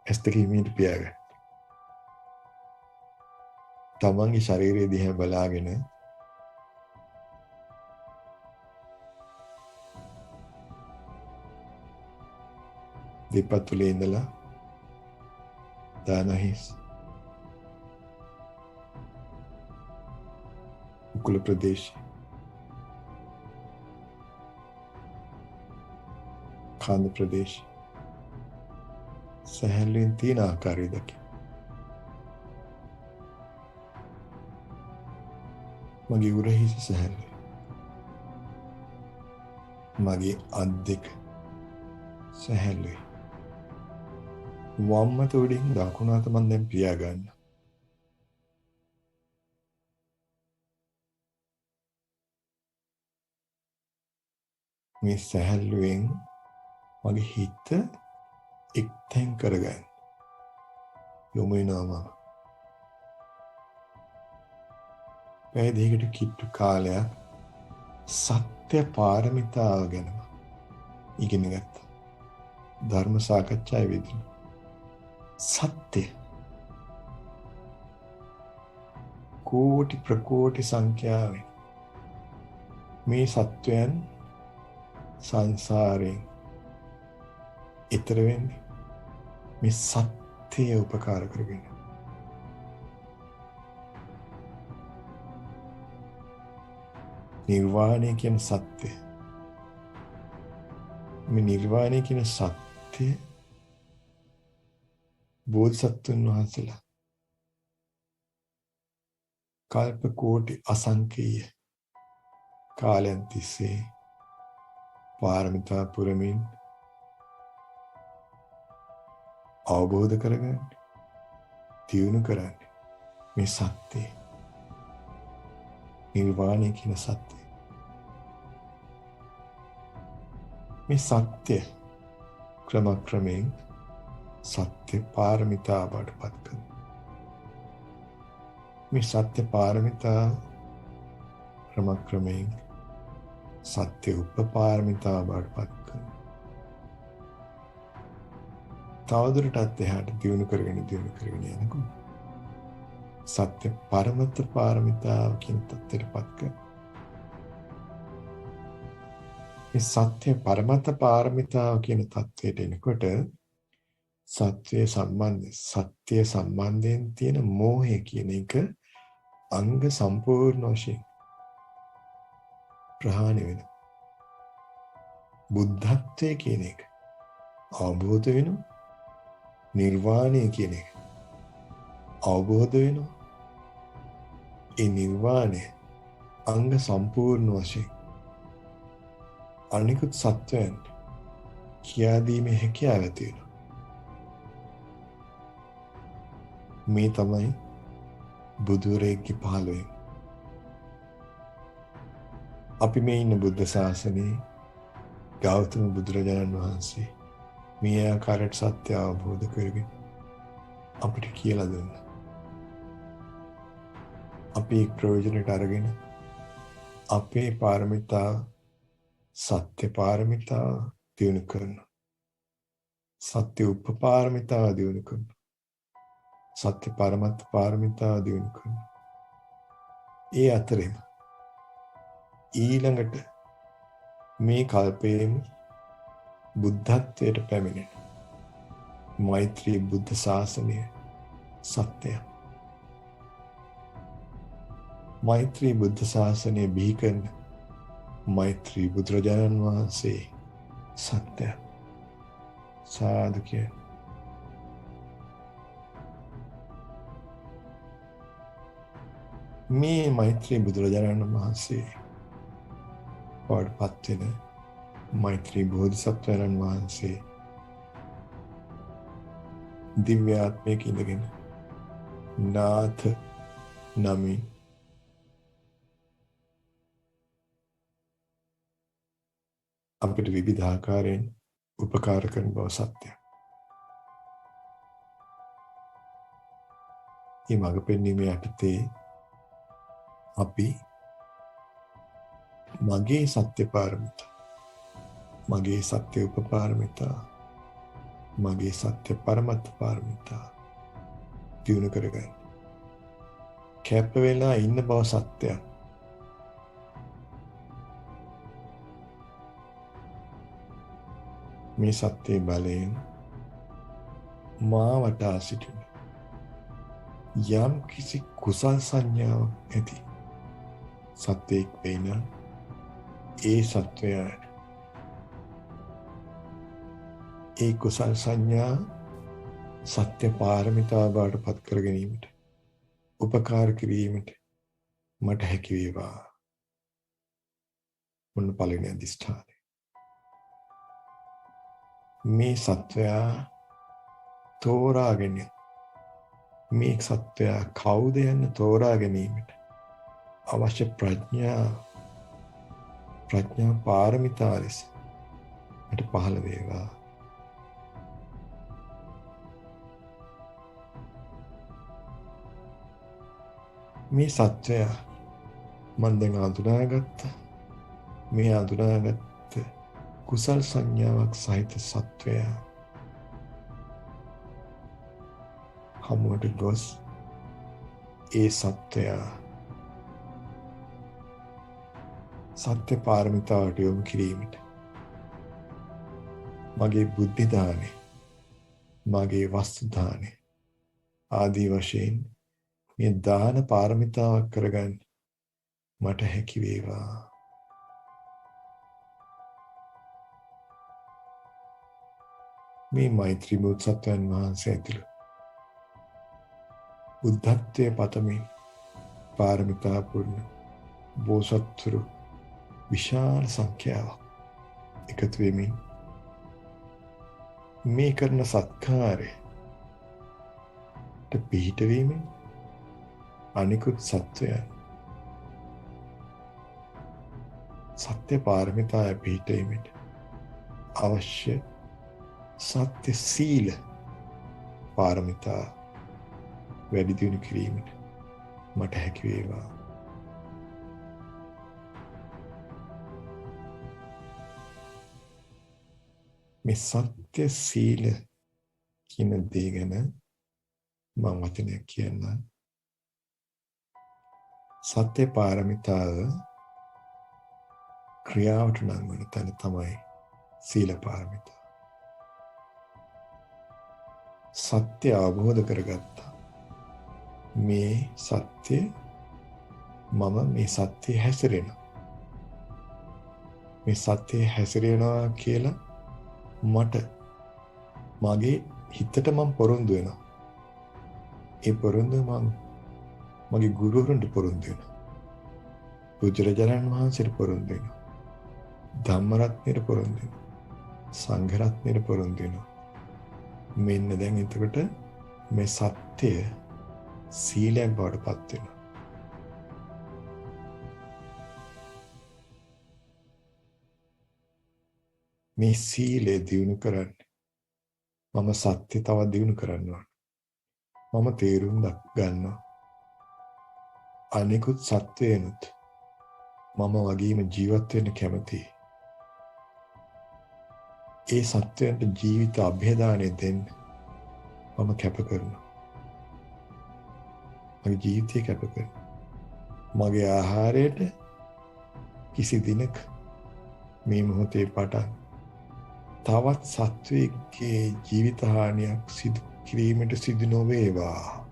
ඇස් දෙක හිමීට පියාගන්න. තමන්ගේ ශරීරය දිහා බලාගෙන දෙපතුලේ ඉඳලා දාන හිස් උකුල ප්‍රදේශය කාන්ද ප්‍රදේශය සැහැල්ලුවෙන් තියෙන ආකාරය දකි. මගේ උරහිස සැහැල්ලුයි. මගේ අත් දෙක සැහැල්ලුයි. වම් අත උඩින් දකුණු අත මම දැන් පියා ගන්න. මේ සැහැල්ලුවෙන් මගේ හිත එක්තැන් කරගන්න. යොමු වෙනවා මම. පැය දෙකකට කිට්ටු කාලයක් සත්‍ය පාරමිතාව ගැන ඉගෙන ගත්තා. ධර්ම සාකච්ඡාවේ විදිහට. සත්‍ය කෝටි ප්‍රකෝටි සංඛ්‍යාවෙන් මේ සත්වයන් සංසාරයෙන් ඈතර වෙන්නේ මේ සත්‍යය උපකාර කරගෙන. නිර්වාණය කියන සත්‍ය. මේ නිර්වාණය කියන සත්‍ය බෝධිසත්වයන් වහන්සේලා කල්ප කෝටි අසංඛේය කාලයන් තිස්සේ පාරමිතා පුරමින් අවබෝධ කරගන්න දියුණු කරන්නේ මේ සත්‍යය. නිර්වාණය කියන සත්‍යය. මේ සත්‍ය ක්‍රමක්‍රමයෙන් සත්‍ය පාරමිතා බවට පත් කරනවා. මේ සත්‍ය පාරමිතා ක්‍රමක්‍රමයෙන් සත්‍ය උපපාරමිතා බවට පත් කරනවා. තවදුරටත් එහාට දියුණු කරගෙන යනකොට සත්‍ය පරමත පාරමිතාව කියන තත්ත්වයට පත් කරනවා. මේ සත්‍ය පරමත පාරමිතාව කියන තත්ත්වයට එනකොට සත්‍ය සම්බන්ධයෙන් තියෙන මෝහය කියන එක අංග සම්පූර්ණ වශයෙන් ප්‍රහාණය වෙනවා. බුද්ධත්වය කියන එක අවබෝධ වෙනවා. නිර්වාණය කියන එක අවබෝධ වෙනවා. ඒ නිර්වාණය අංග සම්පූර්ණ වශයෙන් අනිකුත් සත්වයන් කියා දීමේ හැකියාව තියෙනවා. මේ තමයි බුදුරෙක්ගේ පහළ වීම. අපි මේ ඉන්න බුද්ධ ශාසනයේ ගෞතම බුදුරජාණන් වහන්සේ මේ ආකාරයට සත්‍ය අවබෝධ කරගෙන අපිට කියලා දුන්නා. අපි ප්‍රයෝජනට අරගෙන අපේ පාරමිතා සත්‍ය පාරමිතා දියුණු කරනවා. සත්‍ය උපපාරමිතා දියුණු කරනවා. සත්‍ය පරමත්ත පාරමිතා දියුණු කරනවා. ඒ අතරෙම ඊළඟට මේ කල්පයේම බුද්ධත්වයට පැමිණෙන මෛත්‍රී බුද්ධ ශාසනය සත්‍යය. මෛත්‍රී බුද්ධ ශාසනය බිහි කරන මෛත්‍රී බුදුරජාණන් වහන්සේ සත්‍යය. සාදු කිය. මේ මෛත්‍රී බුදුරජාණන් වහන්සේ බවට පත්වෙන මෛත්‍රී බෝධිසත්වයන් වහන්සේ දිව්‍යාත්මයක ඉඳගෙන නාථ නමින් අපිට විවිධාකාරයෙන් උපකාර කරන බව සත්‍යයි. මේ මඟ පෙන්වීමේ යටතේ අපි මගේ සත්‍ය පාරමිතා, මගේ සත්‍ය උපපාරමිතා මගේ සත්‍ය පරමත්ත පාරමිතා දියුණු කරගන්න. කැප වෙලා ඉන්න බව සත්‍යයක්. මේ සත්‍යයේ බලයෙන් මා වටා සිටින යම් කිසි කුසල් සංඥාවක් ඇති සත්‍යයක් වෙන ඒ සත්වයාට ඒ කුසල් සංඥා සත්‍ය පාරමිතා බවට පත් කර ගැනීමට උපකාර කිරීමට මට හැකි වේවා. මොන පළවෙනි අධිෂ්ඨානය. මේ සත්වයා තෝරාගෙන මේ සත්වයා කවුද යන්න තෝරා ගැනීමට අවශ්‍ය ප්‍රඥා පාරමිතා ලෙස මට පහළ වේවා. මේ සත්‍යය මන් දැන් අඳුනාගත්තා. මේ අඳුනාගත්ත කුසල් සංඥාවක් සහිත සත්වයා හමුවට ගොස් ඒ සත්වයා සත්‍ය පාරමිතාවට යොමු කිරීමට මගේ බුද්ධි දානෙ, මගේ වස්තු දානෙ ආදී වශයෙන් මේ දාන පාරමිතාවක් කරගන්න මට හැකි වේවා. මේ මෛත්‍රී බෝධිසත්වයන් වහන්සේ ඇතුළු බුද්ධත්වයේ පතමින් පාරමිතා පුරන බෝසත්තුරු විශාල සංඛ්‍යාවක් එකතු වෙමින් මේ කරන සත්කාරයට පිහිටවීමෙන් අනිකුත් සත්වයන් සත්‍ය පාරමිතාය පිහිටීමට අවශ්‍ය සත්‍ය සීල පාරමිතා වැඩි දියුණු කිරීමට මට හැකි වේවා. මේ සත්‍ය සීල කියන දේ ගැන මම වචනයක් කියන්නම්. සත්‍ය පාරමිතාව ක්‍රියාවට නංවන තැන තමයි සීල පාරමිතාව. සත්‍ය අවබෝධ කරගත්තා. මේ සත්‍ය මම මේ සත්‍ය හැසිරෙනවා. මේ සත්‍ය හැසිරෙනවා කියලා මට මගේ හිතට මම පොරොන්දු වෙනවා. ඒ පොරොන්දුව මම මගේ ගුරුවරුන්ට පොරොන්දු වෙනවා. බුදුරජාණන් වහන්සේට පොරොන්දු වෙනවා. ධම්මරත්නයට පොරොන්දු වෙනවා. සංඝරත්නයට පොරොන්දු වෙනවා. මෙන්න දැන් එතකොට මේ සත්‍ය සීලයක් බවට පත් වෙනවා. මේ සීලය දියුණු කරන්න මම සත්‍ය තව දියුණු කරනවා. මම තේරුම් ගන්නවා. අනිකුත් සත්වයනුත් මම වගේම ජීවත් වෙන්න කැමතියි. ඒ සත්වයන්ට ජීවිත අභේදානය දෙන්න මම කැප කරනවා. මගේ ජීවිතය කැප කරනවා. මගේ ආහාරයට කිසි දිනක මේ මොහොතේ පටන් තවත් සත්වයෙක්ගේ ජීවිත හානියක් සිදු කිරීමට සිදු නොවේවා.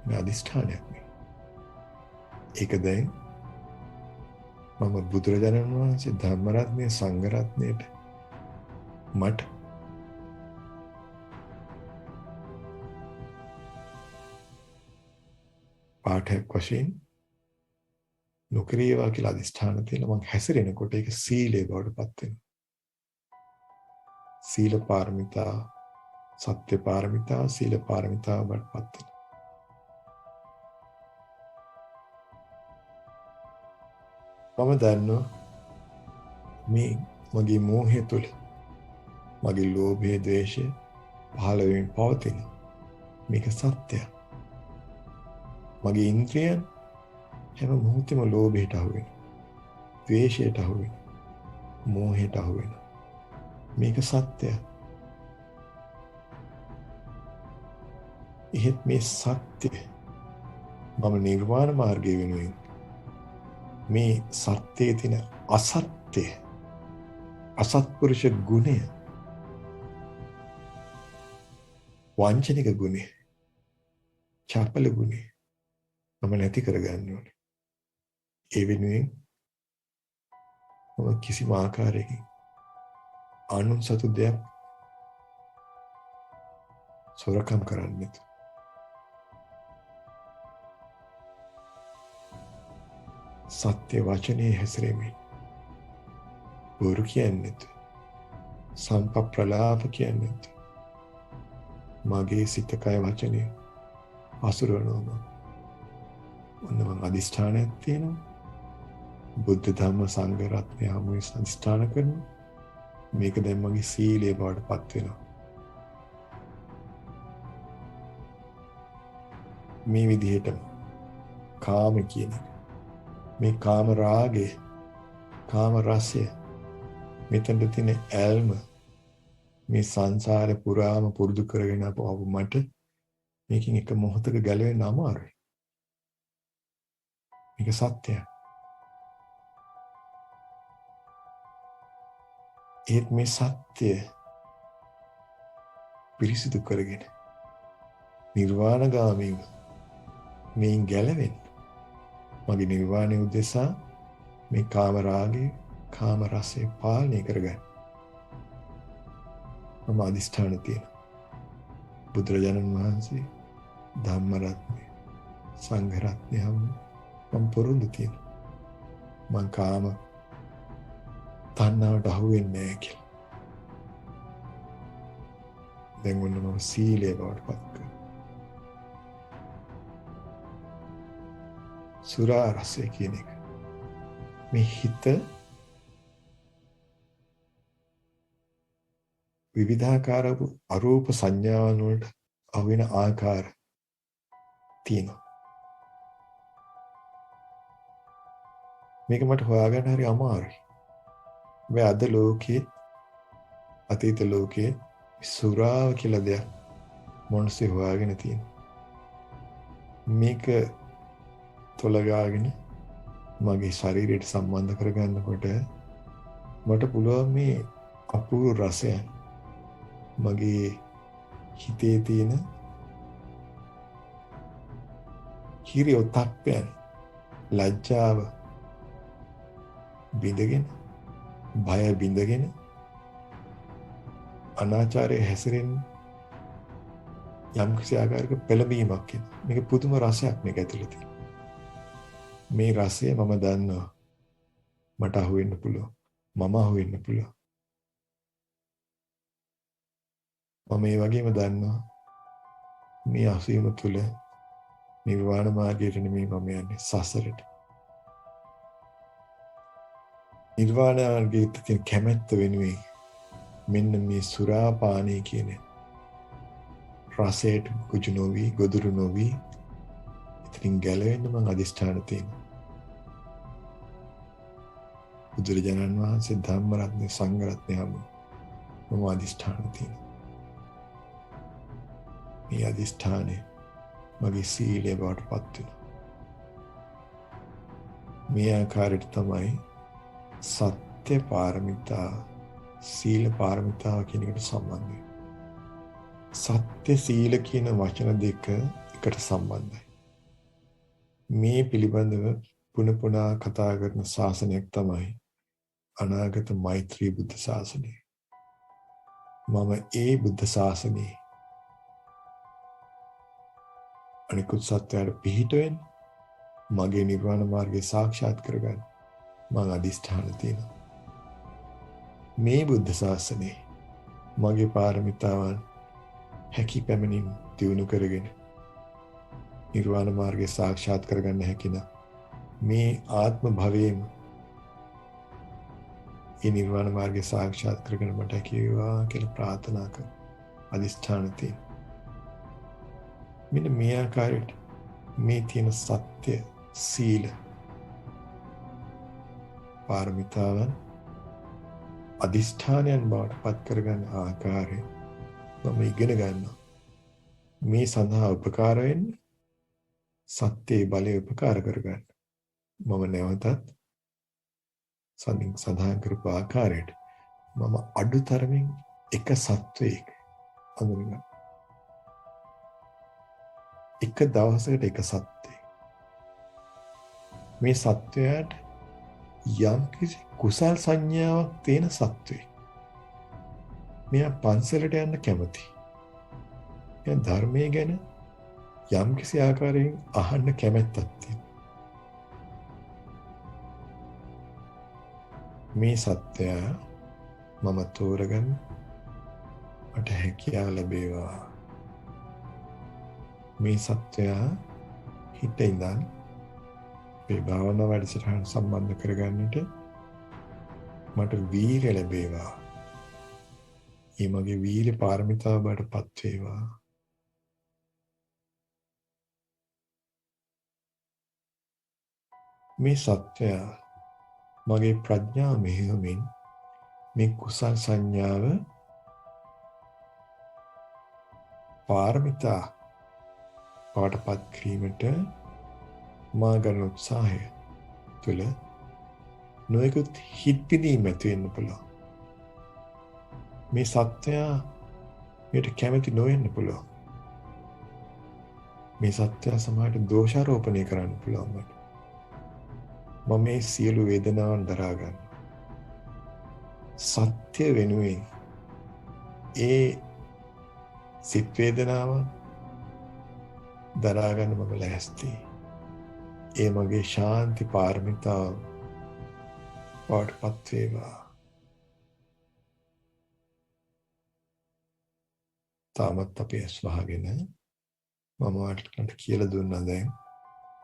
මේ අධිෂ්ඨානයක් නේ. ඒක දැන් මම බුදුරජාණන් වහන්සේ ධම්මරත්නය සංඝරත්නයට මට පාඨයක් වශයෙන් නොකරේවා කියලා අධිෂ්ඨාන තියලා මම හැසිරෙනකොට ඒක සීලේ බවට පත් වෙනවා. සීල පාරමිතා, සත්‍ය පාරමිතා, සීල පාරමිතා බවට පත් වෙනවා. මම දන්නවා මේ මගේ මෝහය තුළ මගේ ලෝභය, ද්වේෂය පහළ වෙමින් පවතින මේක සත්‍යයක්. මගේ ඉන්ද්‍රියන් හැම මොහොතෙම ලෝභයට අහු වෙනවා, ද්වේෂයට අහු වෙනවා, මෝහයට අහු වෙනවා. මේක සත්‍යය. එහෙත් මේ සත්‍යය මම නිර්වාණ මාර්ගය වෙනුවෙන් මේ සත්‍යයේ තියෙන අසත්‍යය, අසත්පුරුෂ ගුණය, වංචනික ගුණය, චපල ගුණය මම නැති කරගන්න ඕනේ. ඒ වෙනුවෙන් මම කිසිම ආකාරයකින් අනුන් සතු දෙයක් සොරකම් කරන්නේ නැතුව, සත්‍ය වචනේ හැසිරෙමින්, බොරු කියන්නේ නැතුව, සම්ප්‍රලාප කියන්නේ නැතුව, මගේ සිත කය වචනේ අසුරවනවා. ඔන්න මම අදිෂ්ඨානයක් තියෙනවා. බුද්ධ ධම්ම සංඝ රත්නය හමුවේ අදිෂ්ඨාන කරනවා. මේක දැන් මගේ සීලය බවට පත් වෙනවා. මේ විදිහට කාම කියන එක, මේ කාම රාගය, කාම රසය, මෙතනට තියෙන ඇල්ම, මේ සංසාරේ පුරාම පුරුදු කරගෙන ආපු මට මේකෙන් එක මොහොතක ගැලවෙන්න අමාරුයි. මේක සත්‍යයක්. ඒත් මේ සත්‍ය පිරිසිදු කරගෙන නිර්වාණගාමීව මේන් ගැලවෙන්න, මගේ නිර්වාණය උදෙසා මේ කාම රාගය, කාම රසය පාලනය කරගන්න මම අදිෂ්ඨාන තියෙනවා. බුදුරජාණන් වහන්සේ, ධම්ම රත්නය, සංඝ රත්නය මම පොරොන්දු තියෙනවා. මං කාම තණ්හාවට අහු වෙන්නේ නැහැ කියලා. දැන් ඔන්න මම සීලය බවට පත් කරනවා. සුරා රසය කියන එක, මේ හිත විවිධාකාර අරූප සංඥාවන් වලට අහු වෙන ආකාර තියෙනවා. මේක මට හොයාගන්න හරි අමාරුයි. මේ අද ලෝකයේ, අතීත ලෝකයේ සුරාව කියලා දෙයක් මොනසේ හොයාගෙන තියෙනවා. මේක තොලගාගෙන මගේ ශරීරයට සම්බන්ධ කරගන්නකොට මට පුළුවන් මේ අපූර්ව රසයන්, මගේ හිතේ තියෙන හිරියොතප්පයන්, ලැජ්ජාව බිඳගෙන, බය බිඳගෙන, අනාචාරයේ හැසිරෙන්න යම් කිසි ආකාරයක පෙළඹීමක් එන. මේක පුදුම රසයක් මේක ඇතුළේ තියෙන. මේ රසය මම දන්නවා මට අහු වෙන්න පුළුවන්. මම අහු වෙන්න පුළුවන්. මම ඒ වගේම දන්නවා මේ අසීම තුල නිර්වාණ මාර්ගයට නෙමෙයි මම යන්නේ, සසරට. නිර්වාණ මාර්ගයට තියෙන කැමැත්ත වෙනුවෙන් මෙන්න මේ සුරාපානය කියන රසයට කුජු නොවි, ගොදුරු නොවි, ඉතින් ගැලවෙන්න මං අදිෂ්ඨාන තියෙනවා. බුදුරජාණන් වහන්සේ, ධම්ම රත්නය, සංඝ රත්නය මම අදිෂ්ඨාන තියෙනවා. මේ අදිෂ්ඨානය මගේ සීලය බවට පත් වෙනවා. මේ ආකාරයට තමයි සත්‍ය පාරමිතා, සීල පාරමිතාව කියන එකට සම්බන්ධ වෙන්නේ. සත්‍ය සීල කියන වචන දෙක එකට සම්බන්ධයි. මේ පිළිබඳව පුන පුනා කතා කරන ශාසනයක් තමයි අනාගත මෛත්‍රී බුද්ධ ශාසනය. මම ඒ බුද්ධ ශාසනයේ අනිකුත් සත්‍යයට පිහිට වෙන්න, මගේ නිර්වාණ මාර්ගය සාක්ෂාත් කරගන්න මම අදිෂ්ඨාන තියෙනවා. මේ බුද්ධ ශාසනයේ මගේ පාරමිතාවන් හැකි පැමිණීම දියුණු කරගෙන නිර්වාණ මාර්ගය සාක්ෂාත් කරගන්න හැකින මේ ආත්ම භවයේම ඒ නිර්වාණ මාර්ගය සාක්ෂාත් කරගෙන මට හැකි වේවා කියලා ප්‍රාර්ථනා කර අදිෂ්ඨාන තියෙනවා. මෙන්න මේ ආකාරයට මේ තියෙන සත්‍ය, සීල පාරමිතාවන් අදිෂ්ඨානයන් බවට පත් කරගන්න ආකාරය මම ඉගෙන ගන්නවා. මේ සඳහා උපකාර වෙන්න සත්‍යයේ බලය උපකාර කරගන්න. මම නැවතත් සඳහන් කරපු ආකාරයට මම අඩුතරමින් එක සත්වයක අඳුනගන්න. එක දවසකට එක සත්‍යයක්. මේ සත්වයාට යම් කිසි කුසල් සංඥාවක් තියෙන සත්වයෙක්. මෙයා පන්සලට යන්න කැමති. මෙයා ධර්මයේ ගැන යම් කිසි ආකාරයෙන් අහන්න කැමැත්තක් තියෙනවා. මේ සත්‍යය මම තෝරගන්න මට හැකියාව ලැබේවා. මේ සත්‍යය හිත ඉඳන් මේ භාවනා වැඩසටහන සම්බන්ධ කරගන්නට මට වීර්ය ලැබේවා. මේ මගේ වීර්ය පාරමිතාව බවට පත් වේවා. මේ සත්‍යය මගේ ප්‍රඥාව මෙහෙයමින් මේ කුසල් සංඥාව පාරමිතා බවට පත් කිරීමට මා ගන්න උත්සාහය තුළ නොයෙකුත් හිත් පිදීම් ඇති වෙන්න පුළුවන්. මේ සත්‍යය මේට කැමති නොවෙන්න පුළුවන්. මේ සත්‍යය සමහරට දෝෂාරෝපණය කරන්න පුළුවන් මට. මම මේ සියලු වේදනාවන් දරා ගන්න. සත්‍ය වෙනුවෙන් ඒ සිත් වේදනාවන් දරා ගන්න මම ලෑස්තියි. ඒ මගේ ශාන්ති පාරමිතාව බවට පත් වේවා. තාමත් අපි ඇස් වහගෙන මම ඔයාලට කියලා දුන්නා දැන්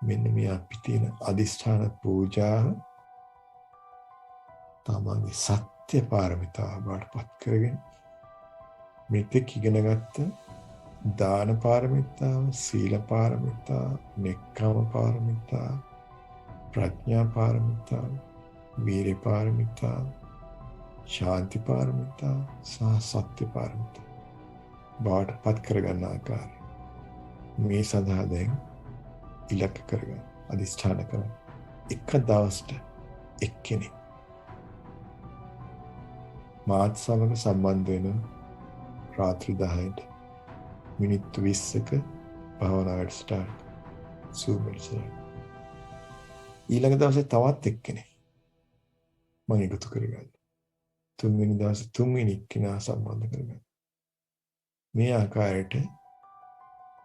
මෙන්න මේ අපි තියෙන අදිෂ්ඨාන පූජාව තමන්ගේ සත්‍ය පාරමිතාව බවට පත් කරගෙන මෙතෙක් ඉගෙනගත්ත දාන පාරමිතාව, සීල පාරමිතාව, නෙක්ඛම්ම පාරමිතාව, ප්‍රඥා පාරමිතාව, වීර්ය පාරමිතාව, ශාන්ති පාරමිතාව සහ සත්‍ය පාරමිතාව බවට පත් කරගන්න ආකාරය මේ සඳහා දැන් ඉලක්ක කරගන්න අදිෂ්ඨාන කරන්න. එක දවසට එක්කෙනෙක් මාත් සමග සම්බන්ධ වෙන රාත්‍රී 10ට මිනිත්තු 20ක භාවනා වැඩසටහන Zoom වැඩසටහන. ඊළඟ දවසේ තවත් එක්කෙනෙක් මම එකතු කරගන්න. තුන්වෙනි දවසේ තුන්වෙනි එක්කෙනා සම්බන්ධ කරගන්න. මේ ආකාරයට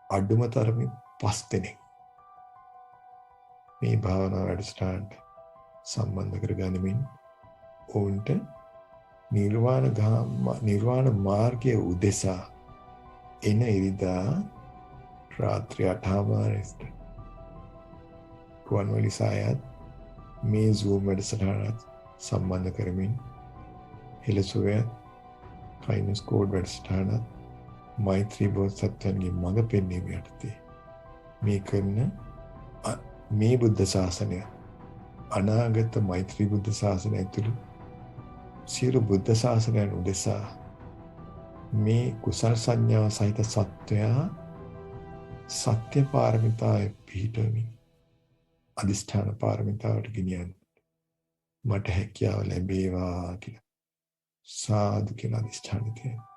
අඩුම තරමින් 5 දෙනෙක් මේ භාවනා වැඩසටහනට සම්බන්ධ කරගනිමින් ඔවුන්ට නිර්වාණ මාර්ගයේ උදෙසා එන ඉරිදා රාත්‍රී 8:00ට රුවන්වැලි සායත් මේ Zoom වැඩසටහනත් සම්බන්ධ කරමින් හෙළසුවය කයින්ස් කෝඩ් වැඩසටහනත් මෛත්‍රී බෝධිසත්වයන්ගේ මඟ පෙන්වීම යටතේ මේ කරන මේ බුද්ධ ශාසනය අනාගත මෛත්‍රී බුද්ධ ශාසනය ඇතුළු සියලු බුද්ධ ශාසනයන් උදෙසා මේ කුසල් සංඥාව සහිත සත්වයා සත්‍ය පාරමිතාවේ පිහිටවමින් අදිෂ්ඨාන පාරමිතාවට ගෙනියන්න මට හැකියාව ලැබේවා කියලා සාදු කියලා අදිෂ්ඨාන තියෙනවා.